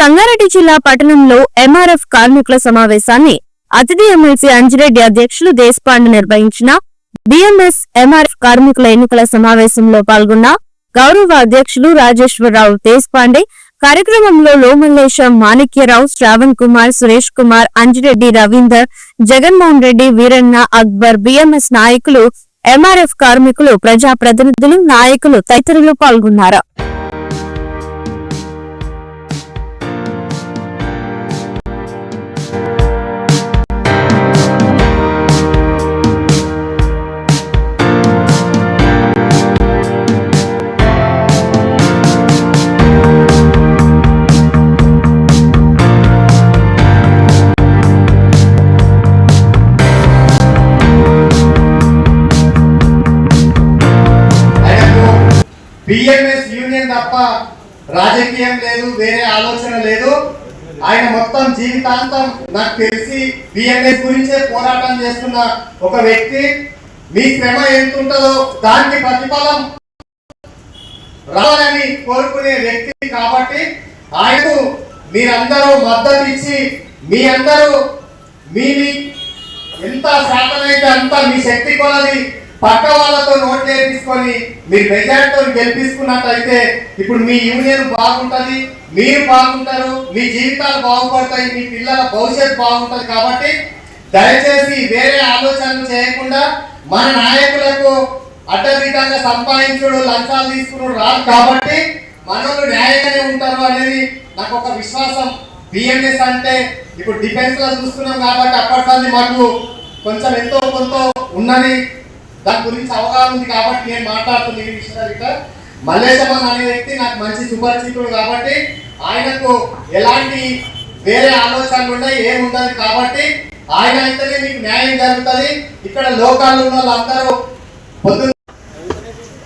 సంగారెడ్డి జిల్లా పట్టణంలో ఎంఆర్ఎఫ్ కార్మికుల సమావేశాన్ని అతిథి ఎమ్మెల్సీ అంజిరెడ్డి అధ్యక్షులు దేశపాండే నిర్వహించిన బిఎంఎస్ ఎంఆర్ఎఫ్ కార్మికుల ఎన్నికల సమావేశంలో పాల్గొన్న గౌరవ అధ్యక్షులు రాజేశ్వరరావు దేశపాండే కార్యక్రమంలో లోమల్లేశం, మాణిక్యరావు, శ్రావణ్ కుమార్, సురేష్ కుమార్, అంజిరెడ్డి, రవీందర్, జగన్మోహన్ రెడ్డి, వీరన్న, అక్బర్, బిఎంఎస్ నాయకులు, ఎంఆర్ఎఫ్ కార్మికులు, ప్రజాప్రతినిధులు, నాయకులు తదితరులు పాల్గొన్నారు. బిఎంఎస్ యూనియన్ తప్ప రాజకీయం లేదు, వేరే ఆలోచన లేదు. ఆయన మొత్తం జీవితాంతం నాకు తెలిసి బిఎంఎస్ గురించే పోరాటం చేస్తున్న ఒక వ్యక్తి. మీ శ్రమ ఎంత ఉంటుందో దానికి ప్రతిఫలం రావాలని కోరుకునే వ్యక్తి కాబట్టి ఆయనకు మీరందరూ మద్దతు ఇచ్చి మీ అందరూ మీ ఎంత శాతమైతే అంతా మీ శక్తి కొలది పక్క వాళ్ళతో నోట్ చేయించుకొని మీరు మెజార్టీతో గెలిపించుకున్నట్లయితే ఇప్పుడు మీ యూనియన్ బాగుంటది, మీరు బాగుంటారు, మీ జీవితాలు బాగుపడతాయి, మీ పిల్లల భవిష్యత్తు బాగుంటది. కాబట్టి దయచేసి వేరే ఆలోచనలు చేయకుండా మన నాయకులకు అడ్డదిడ్డంగా సంపాదించుడు, లంచాలు తీసుకున్నాడు రాదు. కాబట్టి మనోళ్ళు న్యాయంగానే ఉంటారు అనేది నాకు ఒక విశ్వాసం. బిఎంఎస్ అంటే ఇప్పుడు డిఫెన్స్ లో చూస్తున్నాం కాబట్టి అప్పటికల్లి మాకు కొంచెం ఎంతో కొంత ఉన్నది, దాని గురించి అవగాహన ఉంది కాబట్టి నేను మాట్లాడుతున్న ఈ విషయాలు. మల్లేశమన్ అనే వ్యక్తి నాకు మంచి సుపరిచితుడు కాబట్టి ఆయనకు ఎలాంటి వేరే ఆలోచనలు ఉన్నాయి ఏముండదు. కాబట్టి ఆయన అయితేనే మీకు న్యాయం జరుగుతుంది. ఇక్కడ లోకాలు ఉన్న వాళ్ళందరూ పొద్దున